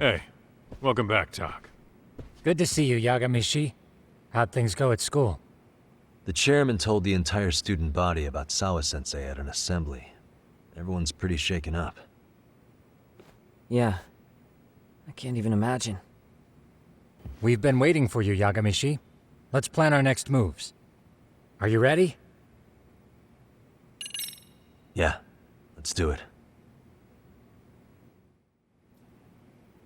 Hey, welcome back, Tak. Good to see you, Yagamishi. How'd things go at school? The chairman told the entire student body about Sawa-sensei at an assembly. Everyone's pretty shaken up. Yeah. I can't even imagine. We've been waiting for you, Yagamishi. Let's plan our next moves. Are you ready? Yeah, let's do it.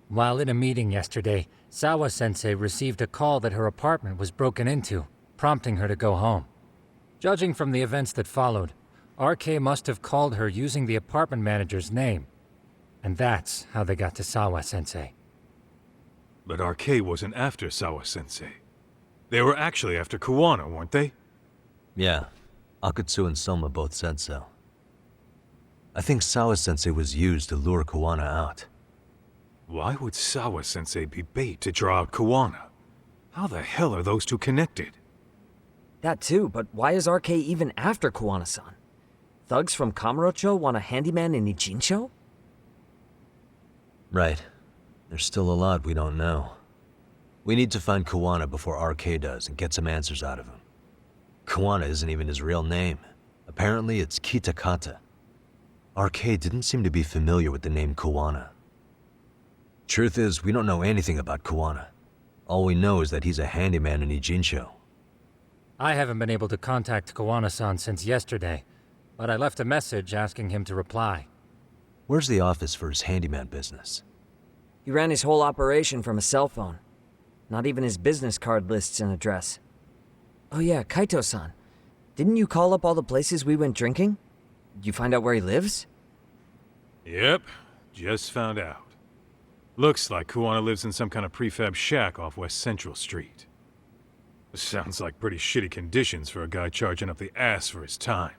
While in a meeting yesterday, Sawa-sensei received a call that her apartment was broken into, prompting her to go home. Judging from the events that followed, RK must have called her using the apartment manager's name. And that's how they got to Sawa-sensei. But RK wasn't after Sawa-sensei. They were actually after Kuwana, weren't they? Yeah, Akutsu and Soma both said so. I think Sawa-sensei was used to lure Kuwana out. Why would Sawa-sensei be bait to draw out Kuwana? How the hell are those two connected? That too, but why is RK even after Kuwana-san? Thugs from Kamurocho want a handyman in Ijincho? Right. There's still a lot we don't know. We need to find Kuwana before RK does and get some answers out of him. Kuwana isn't even his real name. Apparently it's Kitakata. RK didn't seem to be familiar with the name Kuwana. Truth is, we don't know anything about Kuwana. All we know is that he's a handyman in Ijincho. I haven't been able to contact Kuwana-san since yesterday, but I left a message asking him to reply. Where's the office for his handyman business? He ran his whole operation from a cell phone. Not even his business card lists an address. Oh yeah, Kaito-san. Didn't you call up all the places we went drinking? Did you find out where he lives? Yep, just found out. Looks like Kuwana lives in some kind of prefab shack off West Central Street. Sounds like pretty shitty conditions for a guy charging up the ass for his time.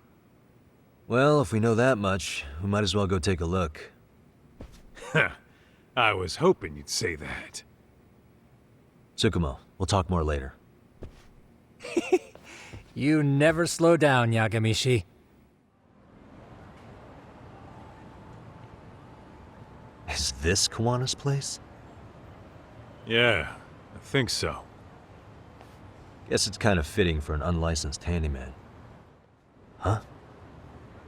Well, if we know that much, we might as well go take a look. I was hoping you'd say that. Tsukumo, we'll talk more later. You never slow down, Yagamishi. Is this Kuwana's place? Yeah, I think so. Guess it's kind of fitting for an unlicensed handyman. Huh?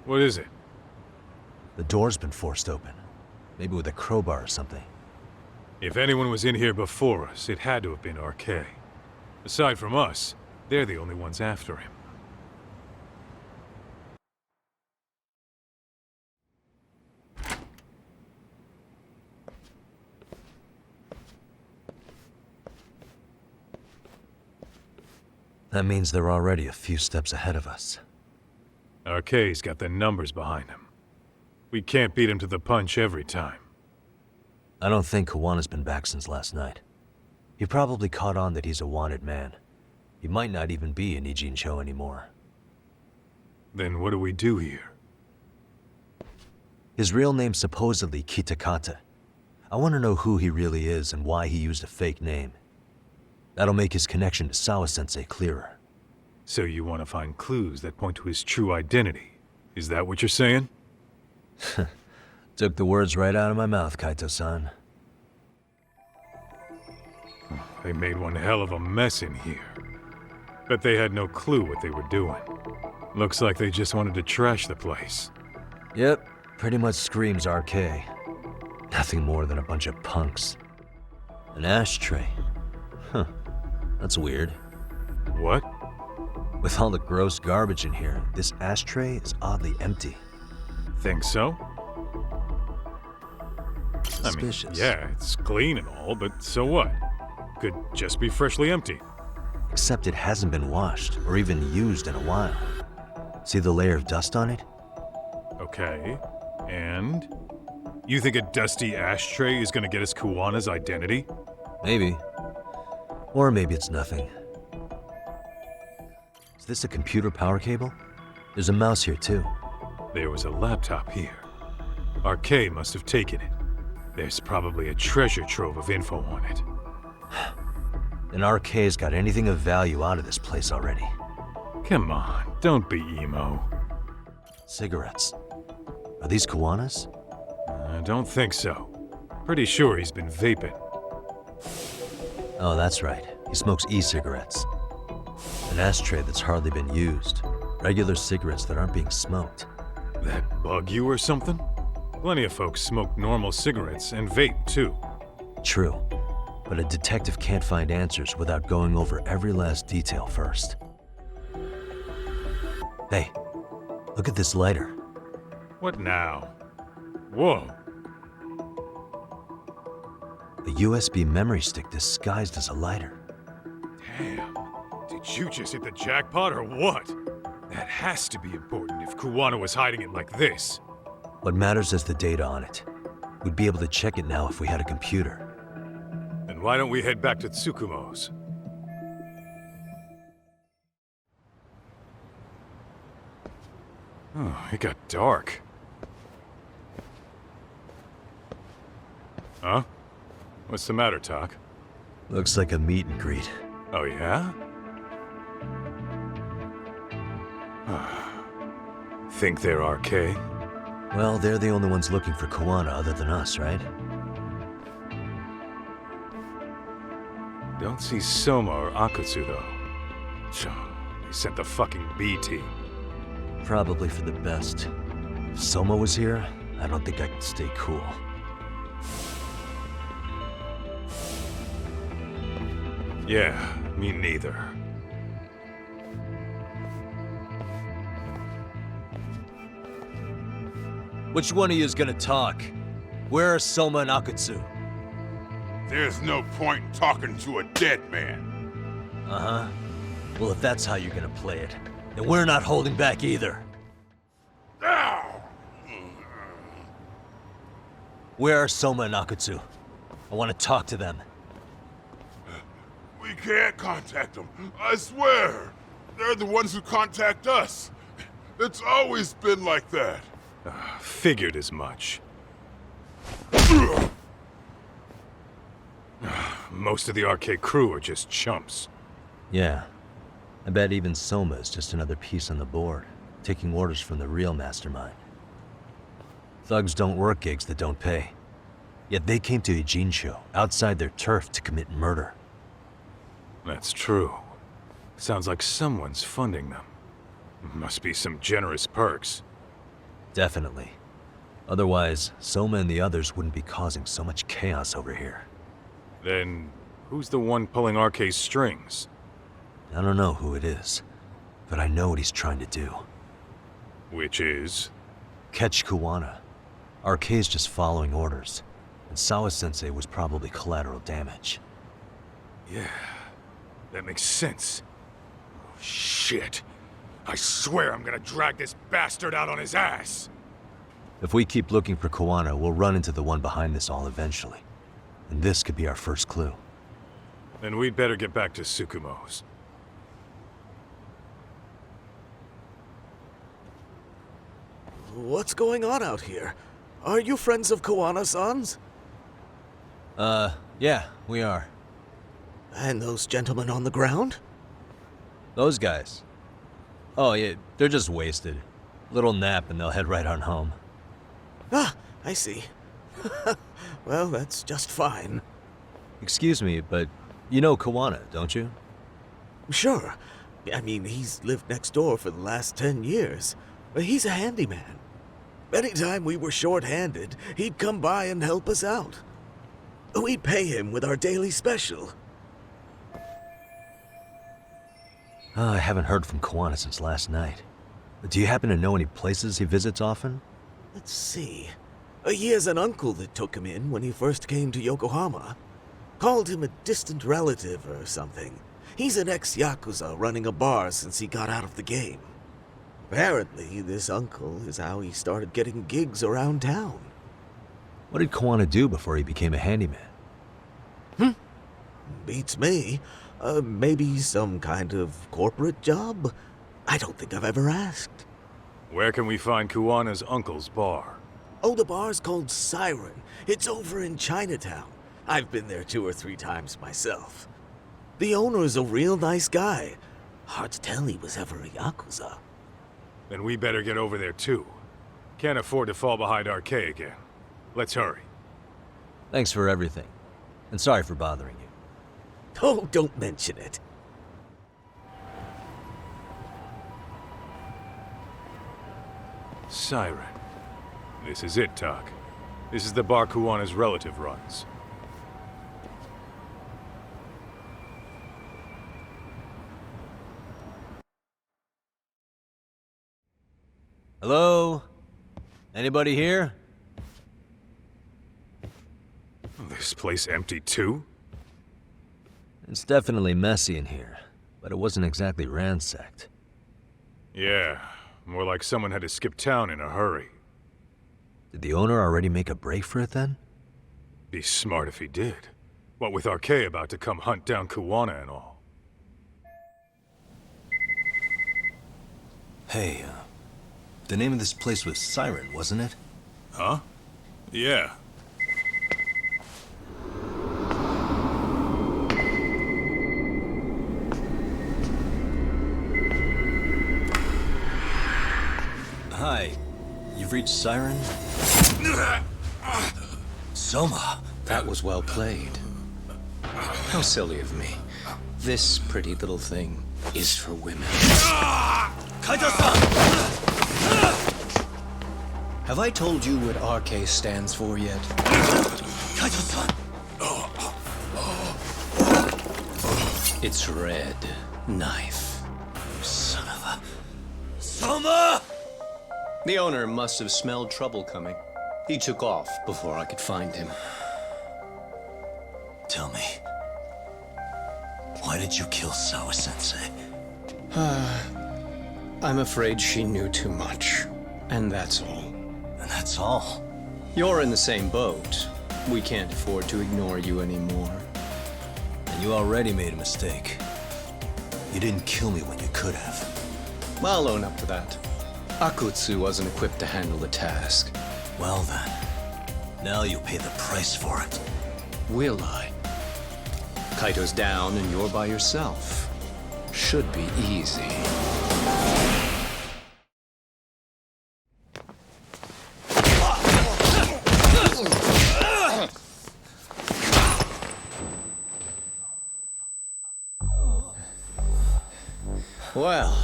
What is it? The door's been forced open. Maybe with a crowbar or something. If anyone was in here before us, it had to have been RK. Aside from us, they're the only ones after him. That means they're already a few steps ahead of us. RK's got the numbers behind him. We can't beat him to the punch every time. I don't think Kuwana's been back since last night. He probably caught on that he's a wanted man. He might not even be in Ijincho anymore. Then what do we do here? His real name's supposedly Kitakata. I want to know who he really is and why he used a fake name. That'll make his connection to Sawa-sensei clearer. So you want to find clues that point to his true identity? Is that what you're saying? Took the words right out of my mouth, Kaito-san. They made one hell of a mess in here. Bet they had no clue what they were doing. Looks like they just wanted to trash the place. Yep, pretty much screams RK. Nothing more than a bunch of punks. An ashtray. Huh, that's weird. What? With all the gross garbage in here, this ashtray is oddly empty. Think so? Suspicious. I mean, yeah, it's clean and all, but so what? Could just be freshly empty. Except it hasn't been washed or even used in a while. See the layer of dust on it? Okay, and? You think a dusty ashtray is gonna get us Kuwana's identity? Maybe. Or maybe it's nothing. Is this a computer power cable? There's a mouse here too. There was a laptop here. RK must have taken it. There's probably a treasure trove of info on it. And RK's got anything of value out of this place already. Come on, don't be emo. Cigarettes. Are these Kuwana's? I don't think so. Pretty sure he's been vaping. Oh, that's right. He smokes e-cigarettes. An ashtray that's hardly been used. Regular cigarettes that aren't being smoked. That bug you or something? Plenty of folks smoke normal cigarettes and vape, too. True. But a detective can't find answers without going over every last detail first. Hey, look at this lighter. What now? Whoa. A USB memory stick disguised as a lighter. Damn. Did you just hit the jackpot or what? That has to be important if Kuwana was hiding it like this. What matters is the data on it. We'd be able to check it now if we had a computer. Then why don't we head back to Tsukumo's? Oh, it got dark. Huh? What's the matter, Tak? Looks like a meet and greet. Oh, yeah? Think they're RK? Well, they're the only ones looking for Kuwana other than us, right? Don't see Soma or Akutsu, though. They sent the fucking B team. Probably for the best. If Soma was here, I don't think I could stay cool. Yeah, me neither. Which one of you is gonna talk? Where are Soma and Akutsu? There's no point in talking to a dead man. Uh-huh. Well, if that's how you're gonna play it, then we're not holding back either. Ow! Where are Soma and Akutsu? I want to talk to them. We can't contact them. I swear. They're the ones who contact us. It's always been like that. Figured as much. Most of the RK crew are just chumps. Yeah. I bet even Soma is just another piece on the board, taking orders from the real mastermind. Thugs don't work gigs that don't pay. Yet they came to Ijincho, outside their turf, to commit murder. That's true. Sounds like someone's funding them. Must be some generous perks. Definitely. Otherwise, Soma and the others wouldn't be causing so much chaos over here. Then, who's the one pulling RK's strings? I don't know who it is, but I know what he's trying to do. Which is? Catch Kuwana. RK's just following orders, and Sawa-sensei was probably collateral damage. Yeah, that makes sense. Oh, shit. I swear I'm gonna drag this bastard out on his ass! If we keep looking for Kuwana, we'll run into the one behind this all eventually. And this could be our first clue. Then we'd better get back to Tsukumo's. What's going on out here? Are you friends of Kuwana-san's? Yeah, we are. And those gentlemen on the ground? Those guys. Oh, yeah, they're just wasted. Little nap and they'll head right on home. Ah, I see. Well, that's just fine. Excuse me, but you know Kuwana, don't you? Sure. I mean, he's lived next door for the last 10 years. He's a handyman. Anytime we were short-handed, he'd come by and help us out. We'd pay him with our daily special. I haven't heard from Kuwana since last night. Do you happen to know any places he visits often? Let's see. He has an uncle that took him in when he first came to Yokohama. Called him a distant relative or something. He's an ex-Yakuza running a bar since he got out of the game. Apparently, this uncle is how he started getting gigs around town. What did Kuwana do before he became a handyman? Beats me. Maybe some kind of corporate job? I don't think I've ever asked. Where can we find Kuwana's uncle's bar? Oh, the bar's called Siren. It's over in Chinatown. I've been there 2 or 3 times myself. The owner's a real nice guy. Hard to tell he was ever a Yakuza. Then we better get over there too. Can't afford to fall behind RK again. Let's hurry. Thanks for everything. And sorry for bothering you. Oh, don't mention it. Siren. This is it, Tak. This is the bar Kuwana's relative runs. Hello? Anybody here? This place empty too? It's definitely messy in here, but it wasn't exactly ransacked. Yeah, more like someone had to skip town in a hurry. Did the owner already make a break for it then? Be smart if he did. What with Arkay about to come hunt down Kuwana and all. Hey, the name of this place was Siren, wasn't it? Huh? Yeah. Hi. You've reached Siren? Soma! That was well played. How silly of me. This pretty little thing is for women. Kaito-san! Have I told you what RK stands for yet? Kaito-san! It's Red Knife. Son of a... Soma! The owner must have smelled trouble coming. He took off before I could find him. Tell me, why did you kill Sawa-sensei? I'm afraid she knew too much. And that's all. And that's all? You're in the same boat. We can't afford to ignore you anymore. And you already made a mistake. You didn't kill me when you could have. I'll own up to that. Akutsu wasn't equipped to handle the task. Well then, now you'll pay the price for it. Will I? Kaito's down and you're by yourself. Should be easy. Well,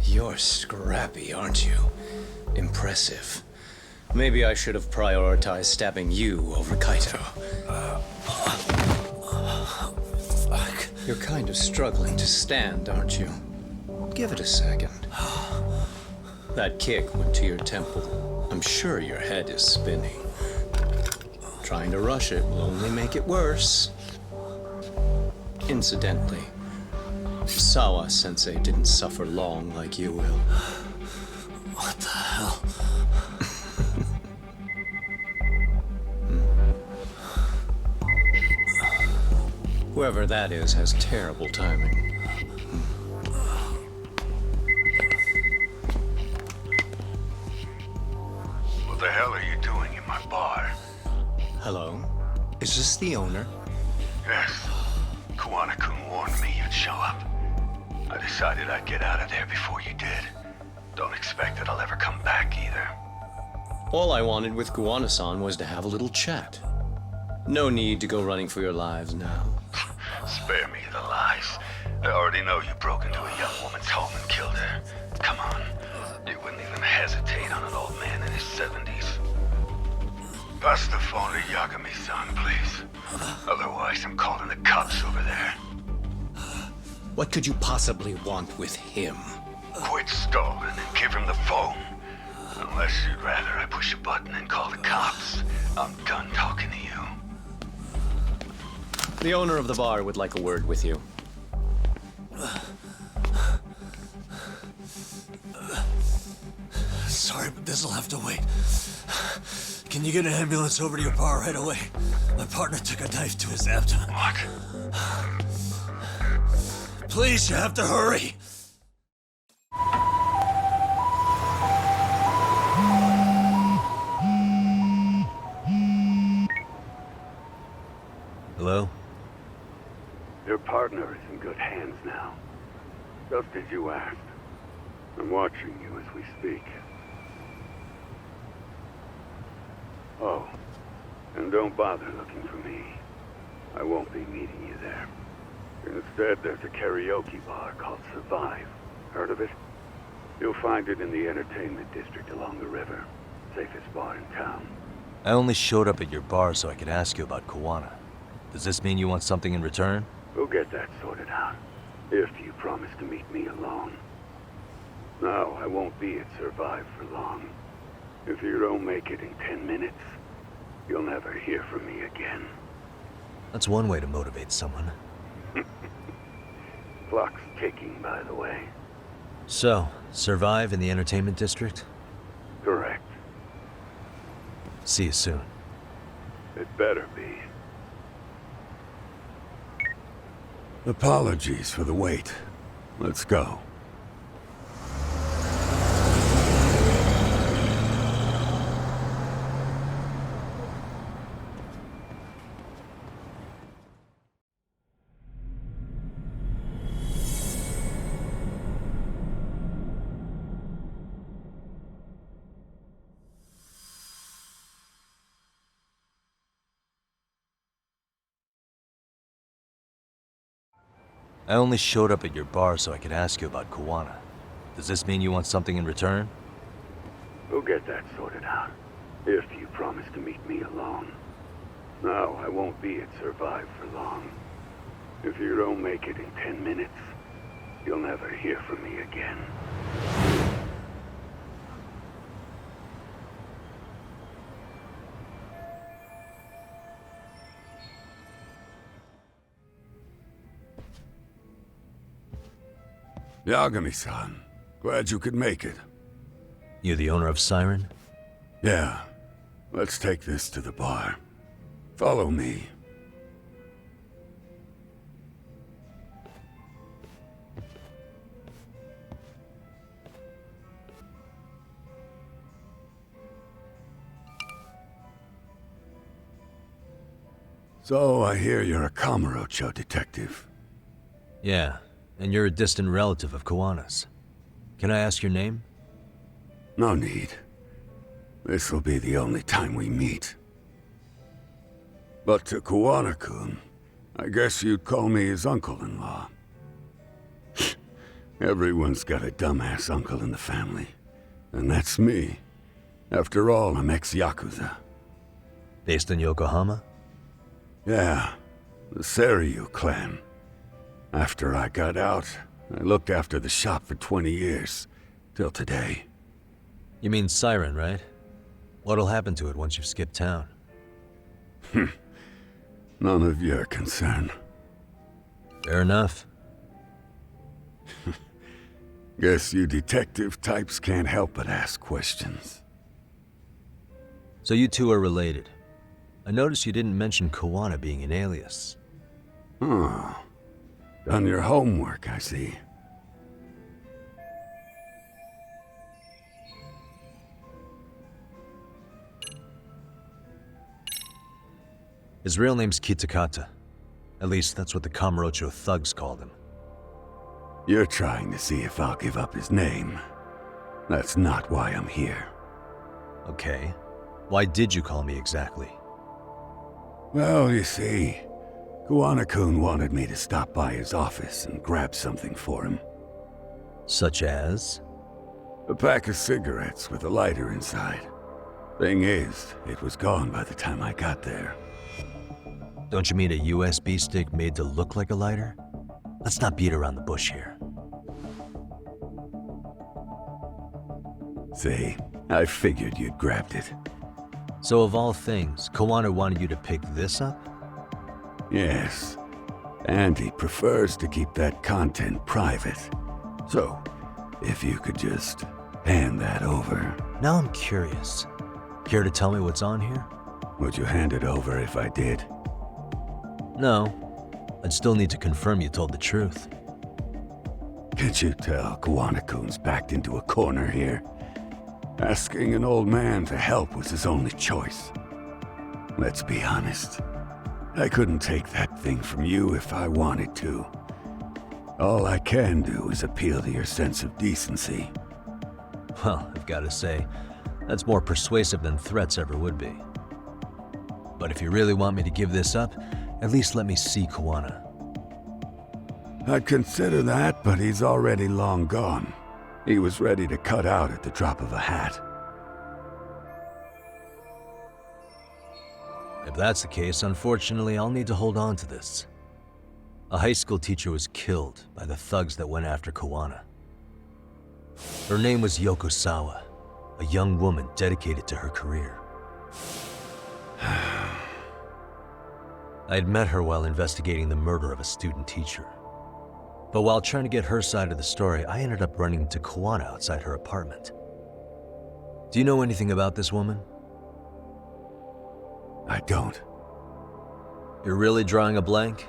you're scrappy, aren't you? Impressive. Maybe I should have prioritized stabbing you over Kaito. Fuck. You're kind of struggling to stand, aren't you? Give it a second. That kick went to your temple. I'm sure your head is spinning. Trying to rush it will only make it worse. Incidentally, Sawa-sensei didn't suffer long like you will. What the hell? Whoever that is has terrible timing. What the hell are you doing in my bar? Hello? Is this the owner? Yes. Kuwana-kun warned me you'd show up. I decided I'd get out of there before you did. Don't expect that I'll ever come back either. All I wanted with Kuwana-san was to have a little chat. No need to go running for your lives now. Spare me the lies. I already know you broke into a young woman's home and killed her. Come on. You wouldn't even hesitate on an old man in his 70s. Pass the phone to Yagami-san, please. Otherwise, I'm calling the cops over there. What could you possibly want with him? Quit stalling and give him the phone. Unless you'd rather I push a button and call the cops. I'm done talking to you. The owner of the bar would like a word with you. Sorry, but this'll have to wait. Can you get an ambulance over to your bar right away? My partner took a knife to his abdomen. What? Please, you have to hurry! Hello? Your partner is in good hands now. Just as you asked. I'm watching you as we speak. Oh, And don't bother looking for me. I won't be meeting you there. Instead, there's a karaoke bar called Survive. Heard of it? You'll find it in the entertainment district along the river. Safest bar in town. I only showed up at your bar so I could ask you about Kuwana. Does this mean you want something in return? We'll get that sorted out. If you promise to meet me alone. No, I won't be at Survive for long. If you don't make it in 10 minutes, you'll never hear from me again. That's one way to motivate someone. Clock's ticking, by the way. So, Survive in the entertainment district? Correct. See you soon. It better be. Apologies for the wait. Let's go. I only showed up at your bar so I could ask you about Kuwana. Does this mean you want something in return? We'll get that sorted out. If you promise to meet me alone. No, I won't be at Survive for long. If you don't make it in 10 minutes, you'll never hear from me again. Yagami-san, glad you could make it. You the owner of Siren? Yeah, let's take this to the bar. Follow me. So, I hear you're a Kamurocho detective. Yeah, and you're a distant relative of Kuwana's. Can I ask your name? No need. This'll be the only time we meet. But to Kuwana-kun, I guess you'd call me his uncle-in-law. Everyone's got a dumbass uncle in the family. And that's me. After all, I'm ex-Yakuza. Based in Yokohama? Yeah, the Seiryu clan. After I got out, I looked after the shop for 20 years. Till today. You mean Siren, right? What'll happen to it once you've skipped town? None of your concern. Fair enough. Guess you detective types can't help but ask questions. So you two are related. I noticed you didn't mention Kuwana being an alias. Oh. Done your homework, I see. His real name's Kitakata. At least that's what the Kamurocho thugs called him. You're trying to see if I'll give up his name. That's not why I'm here. Okay. Why did you call me exactly? Well, you see, Kuwana-kun wanted me to stop by his office and grab something for him. Such as? A pack of cigarettes with a lighter inside. Thing is, it was gone by the time I got there. Don't you mean a USB stick made to look like a lighter? Let's not beat around the bush here. See, I figured you'd grabbed it. So of all things, Kuwana wanted you to pick this up? Yes. And he prefers to keep that content private. So, if you could just hand that over. Now I'm curious. Care to tell me what's on here? Would you hand it over if I did? No. I'd still need to confirm you told the truth. Can't you tell Kuwana-kun's backed into a corner here? Asking an old man to help was his only choice. Let's be honest. I couldn't take that thing from you if I wanted to. All I can do is appeal to your sense of decency. Well, I've got to say, that's more persuasive than threats ever would be. But if you really want me to give this up, at least let me see Kuwana. I'd consider that, but he's already long gone. He was ready to cut out at the drop of a hat. If that's the case, unfortunately, I'll need to hold on to this. A high school teacher was killed by the thugs that went after Kuwana. Her name was Yoko Sawa, a young woman dedicated to her career. I had met her while investigating the murder of a student teacher. But while trying to get her side of the story, I ended up running into Kuwana outside her apartment. Do you know anything about this woman? I don't. You're really drawing a blank?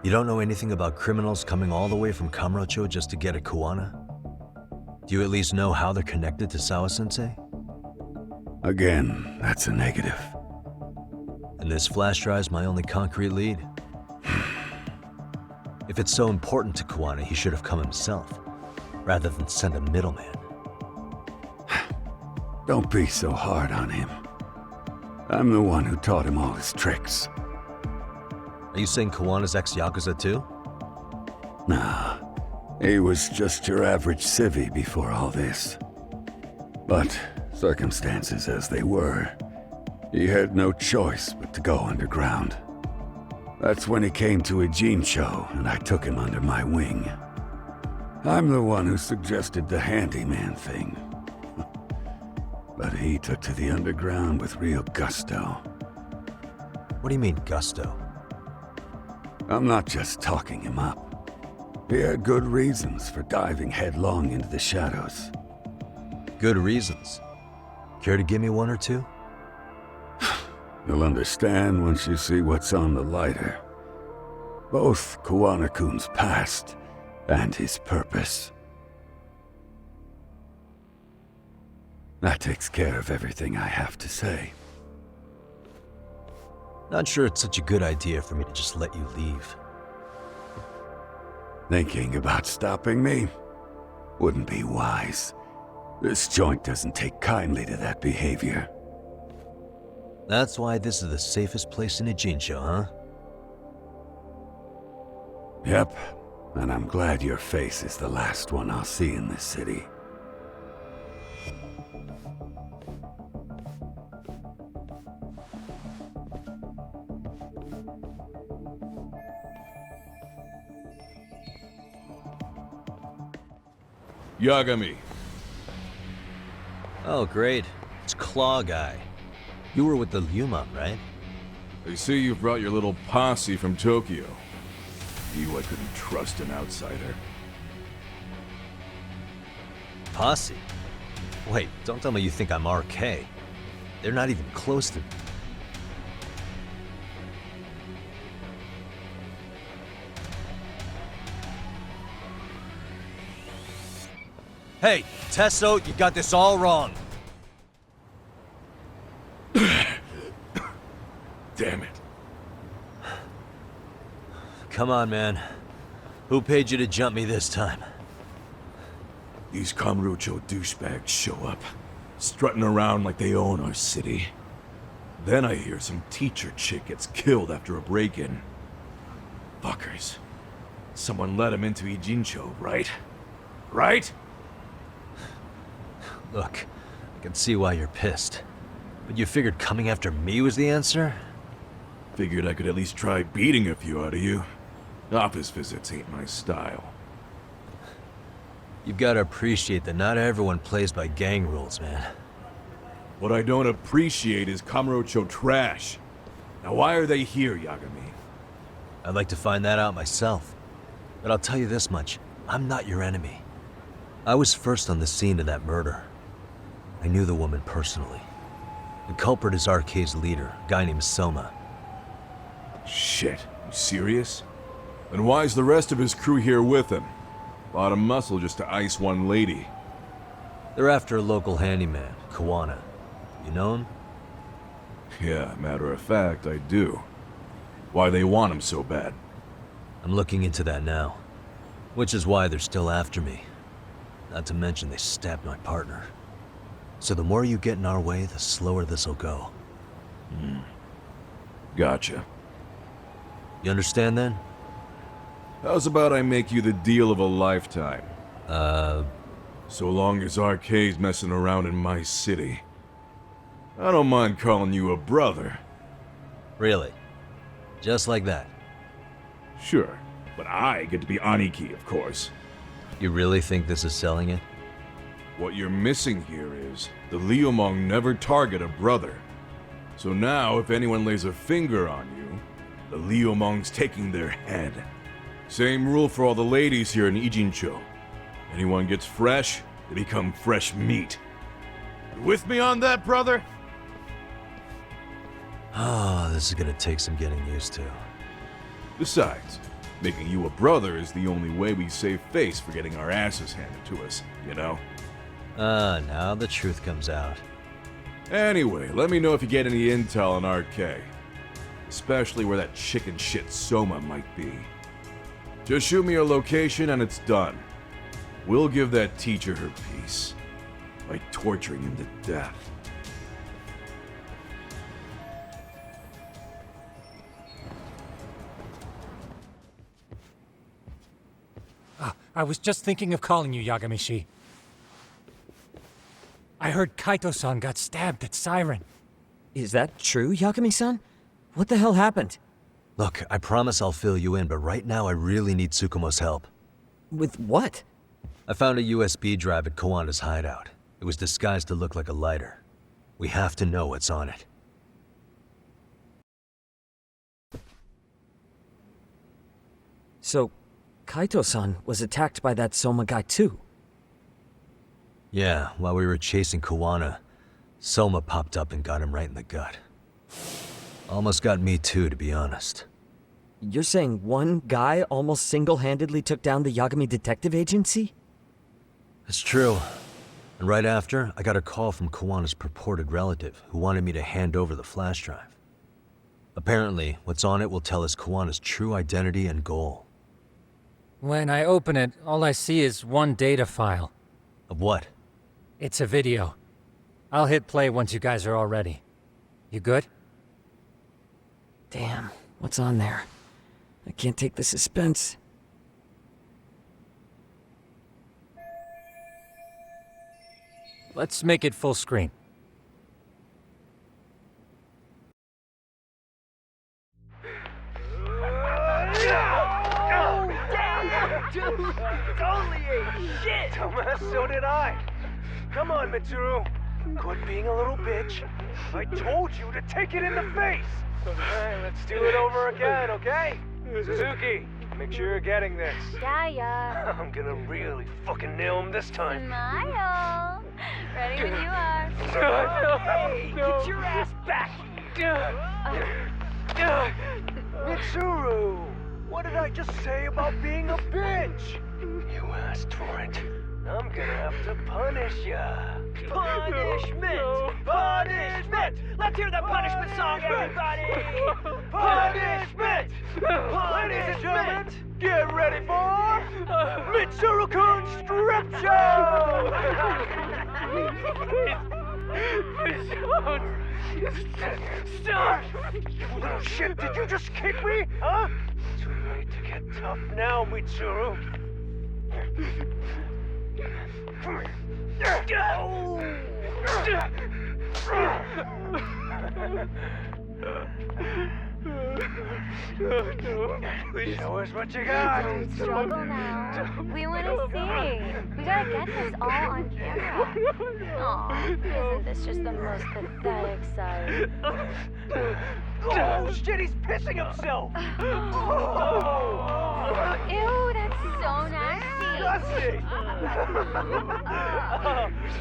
You don't know anything about criminals coming all the way from Kamurocho just to get at Kuwana? Do you at least know how they're connected to Sawa-sensei? Again, that's a negative. And this flash drive's my only concrete lead. If it's so important to Kuwana, he should have come himself, rather than send a middleman. Don't be so hard on him. I'm the one who taught him all his tricks. Are you saying Kuwana's ex-Yakuza too? Nah, he was just your average civvy before all this. But circumstances as they were, he had no choice but to go underground. That's when he came to Ijincho, and I took him under my wing. I'm the one who suggested the handyman thing. But he took to the underground with real gusto. What do you mean, gusto? I'm not just talking him up. He had good reasons for diving headlong into the shadows. Good reasons. Care to give me one or two? You'll understand once you see what's on the lighter. Both Kuwana-kun's past and his purpose. That takes care of everything I have to say. Not sure it's such a good idea for me to just let you leave. Thinking about stopping me? Wouldn't be wise. This joint doesn't take kindly to that behavior. That's why this is the safest place in Ijincho, huh? Yep, and I'm glad your face is the last one I'll see in this city. Yagami. Oh, great. It's Claw Guy. You were with the Lyuman, right? I see you brought your little posse from Tokyo. You, I couldn't trust an outsider. Posse? Wait, don't tell me you think I'm RK. They're not even close to me. Hey, Tesso, you got this all wrong. Damn it. Come on, man. Who paid you to jump me this time? These Kamurocho douchebags show up, strutting around like they own our city. Then I hear some teacher chick gets killed after a break-in. Fuckers. Someone let him into Ijincho, right? Right? Look, I can see why you're pissed. But you figured coming after me was the answer? Figured I could at least try beating a few out of you. Office visits ain't my style. You've got to appreciate that not everyone plays by gang rules, man. What I don't appreciate is Kamurocho trash. Now why are they here, Yagami? I'd like to find that out myself. But I'll tell you this much, I'm not your enemy. I was first on the scene of that murder. I knew the woman personally. The culprit is RK's leader, a guy named Soma. Shit, you serious? Then why's the rest of his crew here with him? Lot of muscle just to ice one lady. They're after a local handyman, Kuwana. You know him? Yeah, matter of fact, I do. Why they want him so bad? I'm looking into that now. Which is why they're still after me. Not to mention they stabbed my partner. So the more you get in our way, the slower this'll go. Gotcha. You understand then? How's about I make you the deal of a lifetime? So long as RK's messing around in my city. I don't mind calling you a brother. Really? Just like that? Sure, but I get to be Aniki, of course. You really think this is selling it? What you're missing here is the Liumong never target a brother. So now, if anyone lays a finger on you, the Liumong's taking their head. Same rule for all the ladies here in Ijincho. Anyone gets fresh, they become fresh meat. You with me on that, brother? Ah, this is gonna take some getting used to. Besides, making you a brother is the only way we save face for getting our asses handed to us, you know? Now the truth comes out. Anyway, let me know if you get any intel on RK. Especially where that chicken shit Soma might be. Just shoot me your location and it's done. We'll give that teacher her piece. By torturing him to death. I was just thinking of calling you, Yagamishi. I heard Kaito-san got stabbed at Siren. Is that true, Yagami-san? What the hell happened? Look, I promise I'll fill you in, but right now I really need Tsukumo's help. With what? I found a USB drive at Kawana's hideout. It was disguised to look like a lighter. We have to know what's on it. So, Kaito-san was attacked by that Soma guy too? Yeah, while we were chasing Kawana, Soma popped up and got him right in the gut. Almost got me too, to be honest. You're saying one guy almost single-handedly took down the Yagami Detective Agency? It's true. And right after, I got a call from Kawana's purported relative who wanted me to hand over the flash drive. Apparently, what's on it will tell us Kawana's true identity and goal. When I open it, all I see is one data file. Of what? It's a video. I'll hit play once you guys are all ready. You good? Damn, what's on there? I can't take the suspense. Let's make it full screen. Dude, totally ate shit! So did I. Come on, Mitsuru. Quit being a little bitch. I told you to take it in the face! Alright, let's do it over again, okay? Suzuki, make sure you're getting this. Yeah. I'm gonna really fucking nail him this time. Smile. Ready when you are. Hey, get your ass back! Mitsuru! What did I just say about being a bitch? You asked for it. I'm gonna have to punish ya. Punishment! Punishment! Let's hear the punishment song, everybody! Punishment! Ladies and gentlemen, get ready for Mitsuru-kun Strip Show! Stop! You little shit, did you just kick me? Huh? Too late to get tough now, Mitsuru. Show us what you got. Don't struggle now. We want to see. We gotta get this all on camera. Aw, isn't this just the most pathetic sight? Oh shit, he's pissing himself! Ew, that's so nasty. Disgusting!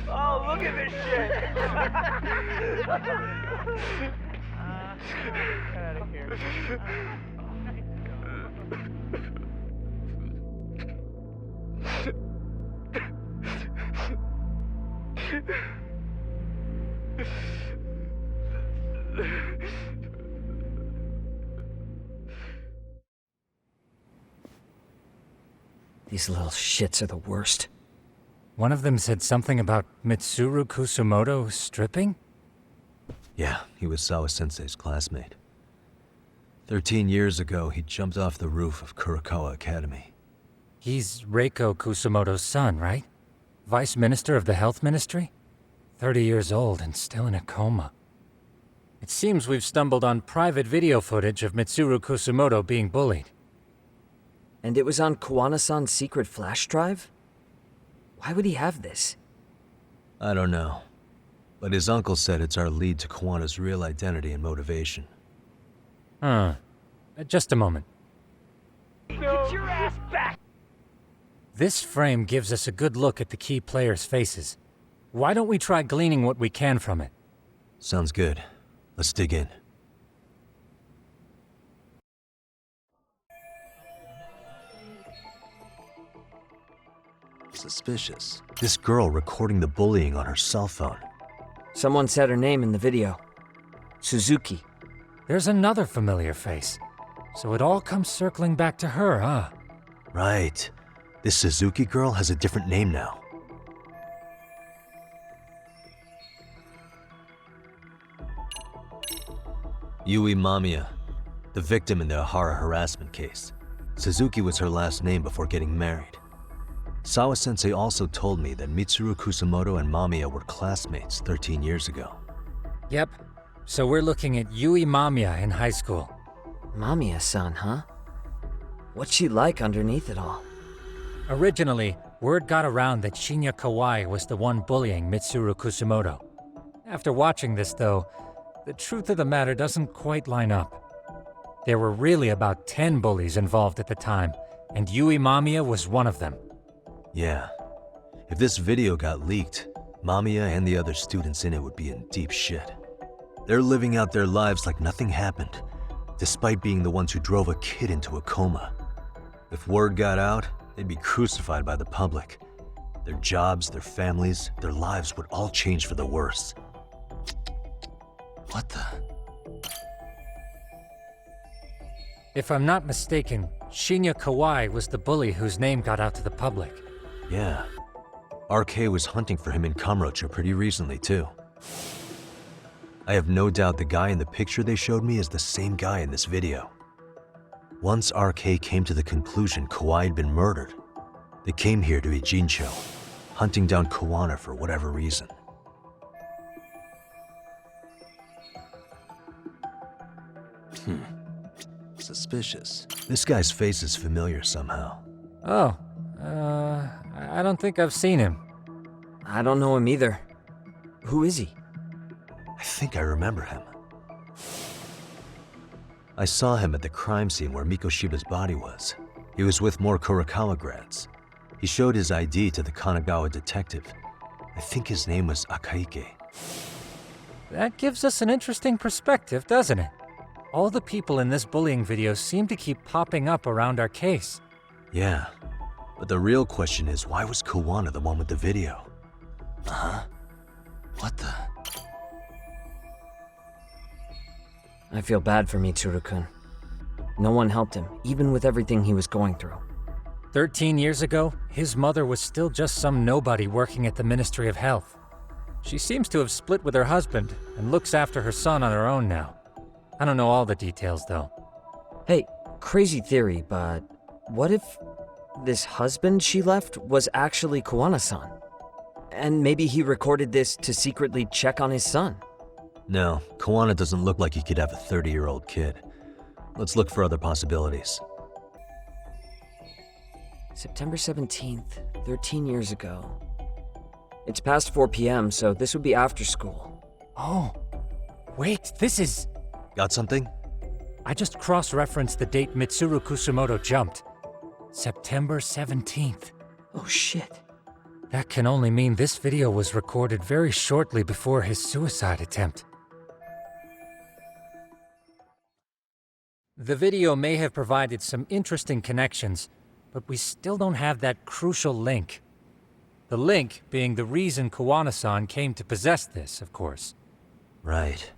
Oh, look at this shit! Get out of here. These little shits are the worst. One of them said something about Mitsuru Kusumoto stripping? Yeah, he was Sawa Sensei's classmate. 13 years ago, he jumped off the roof of Kurokawa Academy. He's Reiko Kusumoto's son, right? Vice Minister of the Health Ministry? 30 years old and still in a coma. It seems we've stumbled on private video footage of Mitsuru Kusumoto being bullied. And it was on Kawana-san's secret flash drive? Why would he have this? I don't know. But his uncle said it's our lead to Kawana's real identity and motivation. Huh. Just a moment. Get your ass back! This frame gives us a good look at the key players' faces. Why don't we try gleaning what we can from it? Sounds good. Let's dig in. Suspicious. This girl recording the bullying on her cell phone. Someone said her name in the video. Suzuki. There's another familiar face. So it all comes circling back to her, huh? Right. This Suzuki girl has a different name now. Yui Mamiya, the victim in the Ahara harassment case. Suzuki was her last name before getting married. Sawa-sensei also told me that Mitsuru Kusumoto and Mamiya were classmates 13 years ago. Yep. So we're looking at Yui Mamiya in high school. Mamiya-san, huh? What's she like underneath it all? Originally, word got around that Shinya Kawai was the one bullying Mitsuru Kusumoto. After watching this, though, the truth of the matter doesn't quite line up. There were really about 10 bullies involved at the time, and Yui Mamiya was one of them. Yeah. If this video got leaked, Mamiya and the other students in it would be in deep shit. They're living out their lives like nothing happened, despite being the ones who drove a kid into a coma. If word got out, they'd be crucified by the public. Their jobs, their families, their lives would all change for the worse. What the? If I'm not mistaken, Shinya Kawai was the bully whose name got out to the public. Yeah. RK was hunting for him in Kamurocho pretty recently, too. I have no doubt the guy in the picture they showed me is the same guy in this video. Once RK came to the conclusion Kawai had been murdered, they came here to Ijincho, hunting down Kawana for whatever reason. Suspicious. This guy's face is familiar somehow. Oh, I don't think I've seen him. I don't know him either. Who is he? I think I remember him. I saw him at the crime scene where Mikoshiba's body was. He was with more Kurokawa grads. He showed his ID to the Kanagawa detective. I think his name was Akaike. That gives us an interesting perspective, doesn't it? All the people in this bullying video seem to keep popping up around our case. Yeah, but the real question is, why was Kawana the one with the video? Uh-huh. What the? I feel bad for Mitsuru-kun. No one helped him, even with everything he was going through. 13 years ago, his mother was still just some nobody working at the Ministry of Health. She seems to have split with her husband and looks after her son on her own now. I don't know all the details, though. Hey, crazy theory, but what if this husband she left was actually Kawana-san? And maybe he recorded this to secretly check on his son? No, Kawana doesn't look like he could have a 30-year-old kid. Let's look for other possibilities. September 17th, 13 years ago. It's past 4 p.m., so this would be after school. Oh, wait, this is... Got something? I just cross-referenced the date Mitsuru Kusumoto jumped. September 17th. Oh shit. That can only mean this video was recorded very shortly before his suicide attempt. The video may have provided some interesting connections, but we still don't have that crucial link. The link being the reason Kawana-san came to possess this, of course. Right.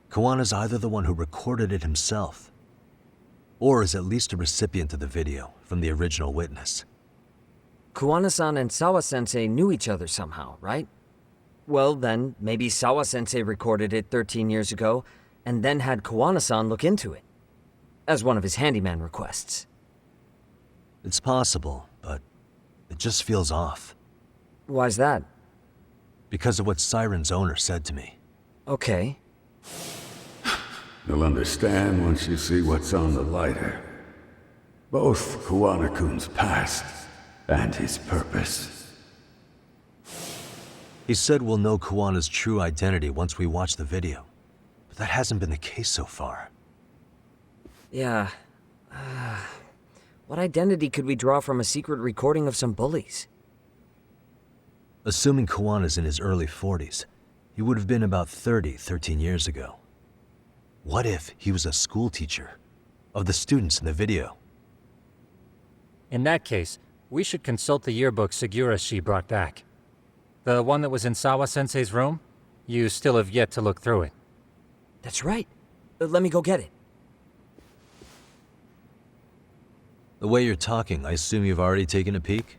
Kawana's either the one who recorded it himself, or is at least a recipient of the video from the original witness. Kawana-san and Sawa-sensei knew each other somehow, right? Well then, maybe Sawa-sensei recorded it 13 years ago, and then had Kawana-san look into it. as one of his handyman requests. It's possible, but it just feels off. Why's that? Because of what Siren's owner said to me. Okay. You'll understand once you see what's on the lighter. Both Kuwana-kun's past and his purpose. He said we'll know Kuwana's true identity once we watch the video. But that hasn't been the case so far. Yeah. What identity could we draw from a secret recording of some bullies? Assuming Kuwana's in his early 40s, he would have been about 13 years ago. What if he was a school teacher of the students in the video? In that case, we should consult the yearbook Segura-shi brought back. The one that was in Sawa-sensei's room? You still have yet to look through it. That's right. Let me go get it. The way you're talking, I assume you've already taken a peek?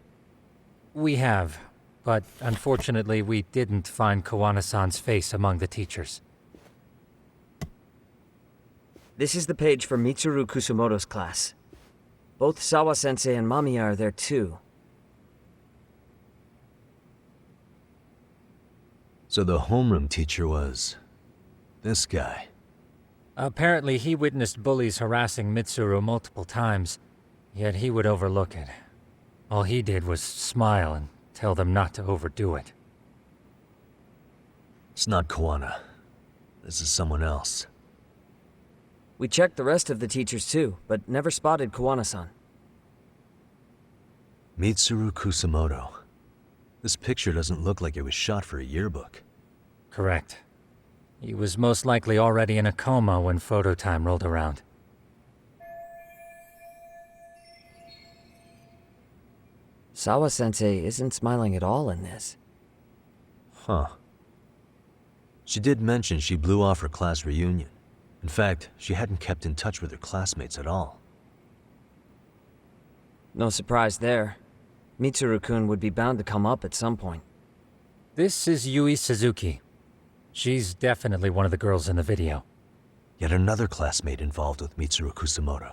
We have, but unfortunately we didn't find Kuwana-san's face among the teachers. This is the page for Mitsuru Kusumoto's class. Both Sawa-sensei and Mamiya are there too. So the homeroom teacher was... this guy. Apparently he witnessed bullies harassing Mitsuru multiple times, yet he would overlook it. All he did was smile and tell them not to overdo it. It's not Kuwana. This is someone else. We checked the rest of the teachers too, but never spotted Kuwana-san. Mitsuru Kusumoto. This picture doesn't look like it was shot for a yearbook. Correct. He was most likely already in a coma when photo time rolled around. Sawa-sensei isn't smiling at all in this. Huh. She did mention she blew off her class reunion. In fact, she hadn't kept in touch with her classmates at all. No surprise there. Mitsuru-kun would be bound to come up at some point. This is Yui Suzuki. She's definitely one of the girls in the video. Yet another classmate involved with Mitsuru Kusumoto.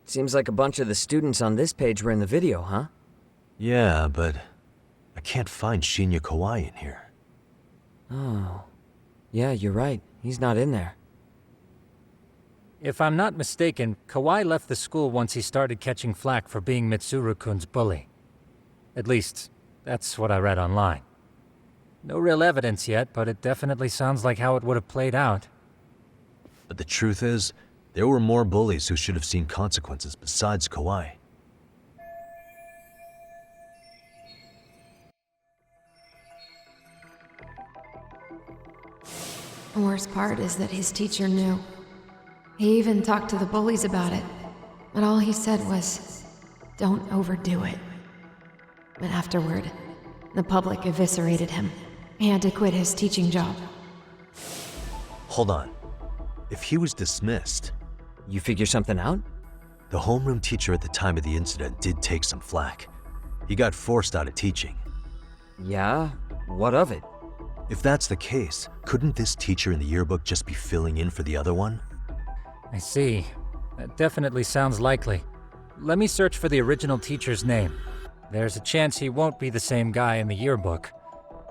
Seems like a bunch of the students on this page were in the video, huh? Yeah, but I can't find Shinya Kawai in here. Oh. Yeah, you're right. He's not in there. If I'm not mistaken, Kawai left the school once he started catching flack for being Mitsuru-kun's bully. At least, that's what I read online. No real evidence yet, but it definitely sounds like how it would have played out. But the truth is, there were more bullies who should have seen consequences besides Kawai. The worst part is that his teacher knew. He even talked to the bullies about it, but all he said was, "Don't overdo it." But afterward, the public eviscerated him. He had to quit his teaching job. Hold on. If he was dismissed... You figure something out? The homeroom teacher at the time of the incident did take some flack. He got forced out of teaching. Yeah? What of it? If that's the case, couldn't this teacher in the yearbook just be filling in for the other one? I see. That definitely sounds likely. Let me search for the original teacher's name. There's a chance he won't be the same guy in the yearbook.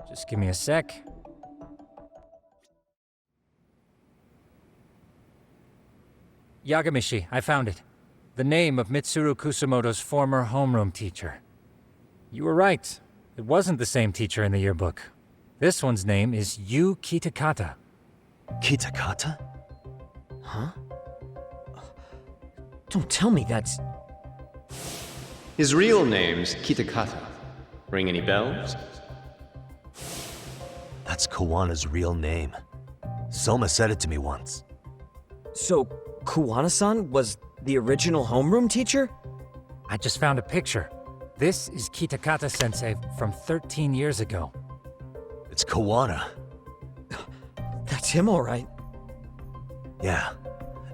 Just give me a sec. Yagamishi, I found it. The name of Mitsuru Kusumoto's former homeroom teacher. You were right. It wasn't the same teacher in the yearbook. This one's name is Yu Kitakata. Kitakata? Huh? Don't tell me that's... His real name's Kitakata. Ring any bells? That's Kawana's real name. Soma said it to me once. So, Kuwana-san was the original homeroom teacher? I just found a picture. This is Kitakata-sensei from 13 years ago. It's Kawana. That's him, all right. Yeah.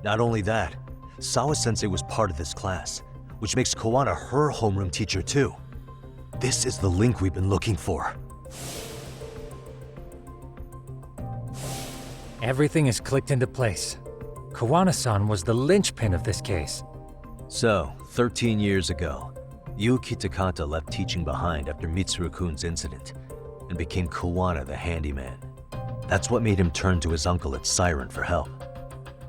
Not only that, Sawa-sensei was part of this class, which makes Kawana her homeroom teacher too. This is the link we've been looking for. Everything is clicked into place. Kawana-san was the linchpin of this case. So, 13 years ago, Yuki Takata left teaching behind after Mitsuru-kun's incident and became Kawana the handyman. That's what made him turn to his uncle at Siren for help.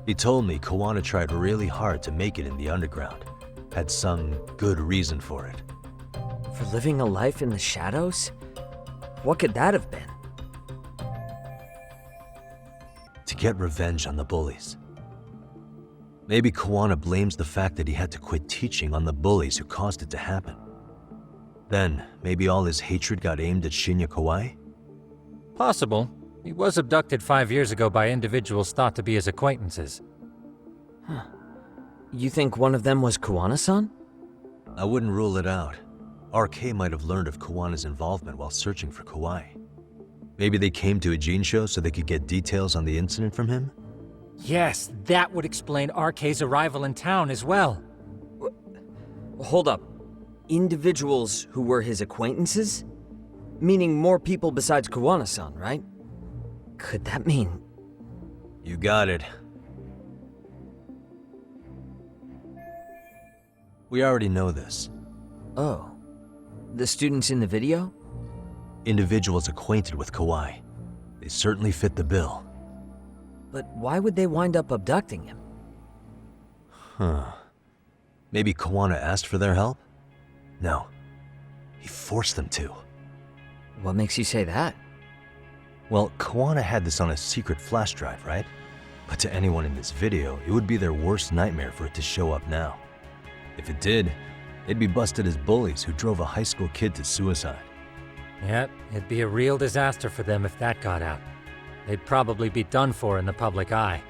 He told me Kawana tried really hard to make it in the underground, had some good reason for it. For living a life in the shadows? What could that have been? To get revenge on the bullies. Maybe Kawana blames the fact that he had to quit teaching on the bullies who caused it to happen. Then, maybe all his hatred got aimed at Shinya Kawai? Possible. He was abducted 5 years ago by individuals thought to be his acquaintances. Huh. You think one of them was Kawana-san? I wouldn't rule it out. RK might have learned of Kawana's involvement while searching for Kawai. Maybe they came to Ijincho so they could get details on the incident from him? Yes, that would explain RK's arrival in town as well. Hold up. Individuals who were his acquaintances? Meaning more people besides Kawana-san, right? Could that mean... You got it. We already know this. Oh. The students in the video? Individuals acquainted with Kawai. They certainly fit the bill. But why would they wind up abducting him? Huh. Maybe Kawana asked for their help? No. He forced them to. What makes you say that? Well, Kawana had this on a secret flash drive, right? But to anyone in this video, it would be their worst nightmare for it to show up now. If it did, they'd be busted as bullies who drove a high school kid to suicide. Yep, it'd be a real disaster for them if that got out. They'd probably be done for in the public eye.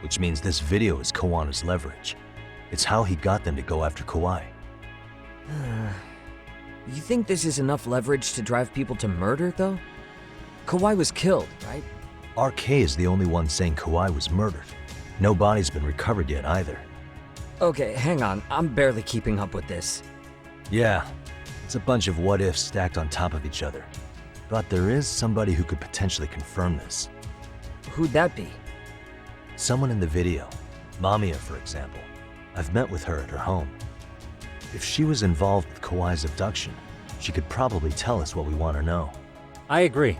Which means this video is Kawana's leverage. It's how he got them to go after Kawai. You think this is enough leverage to drive people to murder, though? Kawai was killed, right? RK is the only one saying Kawai was murdered. No body's been recovered yet either. Okay, hang on. I'm barely keeping up with this. Yeah, it's a bunch of what-ifs stacked on top of each other. But there is somebody who could potentially confirm this. Who'd that be? Someone in the video. Mamiya, for example. I've met with her at her home. If she was involved with Kawai's abduction, she could probably tell us what we want to know. I agree.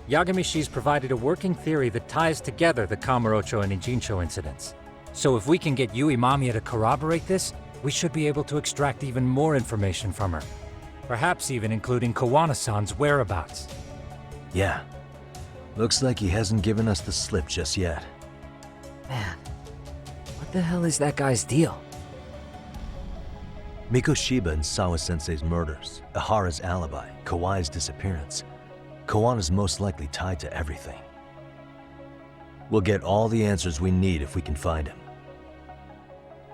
Yagamishi's provided a working theory that ties together the Kamurocho and Ijincho incidents. So if we can get Yui Mamiya to corroborate this, we should be able to extract even more information from her. Perhaps even including Kawana-san's whereabouts. Yeah. Looks like he hasn't given us the slip just yet. Man, what the hell is that guy's deal? Mikoshiba and Sawa-sensei's murders, Ihara's alibi, Kawai's disappearance. Kawana's most likely tied to everything. We'll get all the answers we need if we can find him.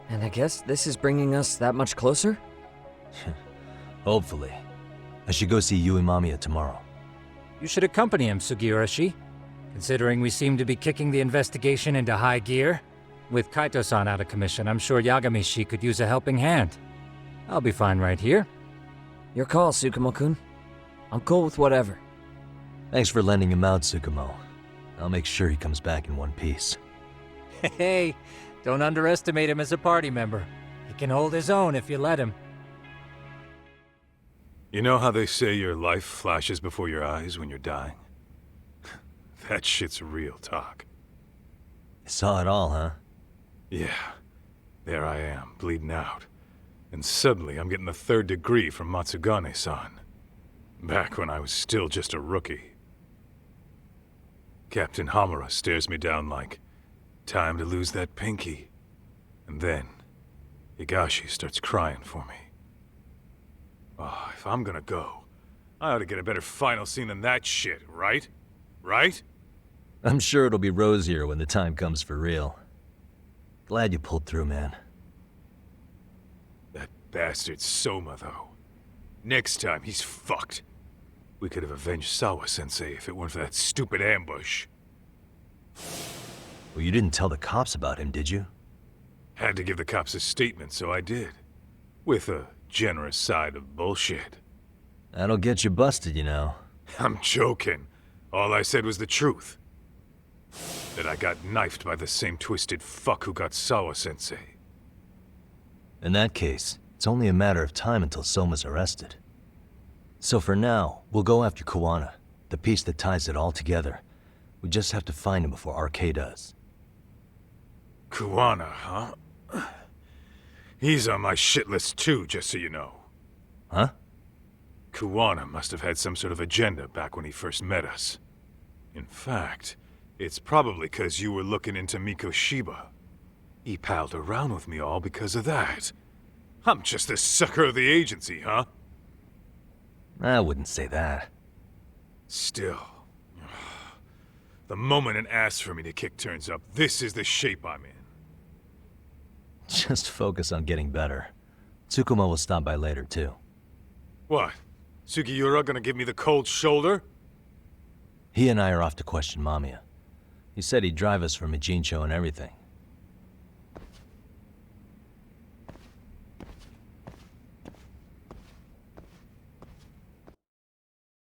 And I guess this is bringing us that much closer? Hopefully. I should go see Yui Mamiya tomorrow. You should accompany him, Sugiurashi. Considering we seem to be kicking the investigation into high gear. With Kaito-san out of commission, I'm sure Yagamishi could use a helping hand. I'll be fine right here. Your call, Tsukumo-kun. I'm cool with whatever. Thanks for lending him out, Tsukumo. I'll make sure he comes back in one piece. Hey, don't underestimate him as a party member. He can hold his own if you let him. You know how they say your life flashes before your eyes when you're dying? That shit's real talk. You saw it all, huh? Yeah. There I am, bleeding out. And suddenly I'm getting the 3rd degree from Matsugane-san. Back when I was still just a rookie. Captain Hamura stares me down like, time to lose that pinky. And then, Higashi starts crying for me. Oh, if I'm gonna go, I ought to get a better final scene than that shit, right? Right? I'm sure it'll be rosier when the time comes for real. Glad you pulled through, man. That bastard Soma, though. Next time, he's fucked. We could have avenged Sawa-sensei if it weren't for that stupid ambush. Well, you didn't tell the cops about him, did you? Had to give the cops a statement, so I did. With a generous side of bullshit. That'll get you busted, you know. I'm joking. All I said was the truth. That I got knifed by the same twisted fuck who got Sawa-sensei. In that case, it's only a matter of time until Soma's arrested. So for now, we'll go after Kuwana, the piece that ties it all together. We just have to find him before RK does. Kuwana, huh? He's on my shit list too, just so you know. Huh? Kuwana must have had some sort of agenda back when he first met us. In fact, it's probably because you were looking into Mikoshiba. He palled around with me all because of that. I'm just a sucker of the agency, huh? I wouldn't say that. Still. The moment an ass for me to kick turns up, this is the shape I'm in. Just focus on getting better. Tsukuma will stop by later, too. What? Sugiura gonna give me the cold shoulder? He and I are off to question Mamiya. He said he'd drive us from Ijincho and everything.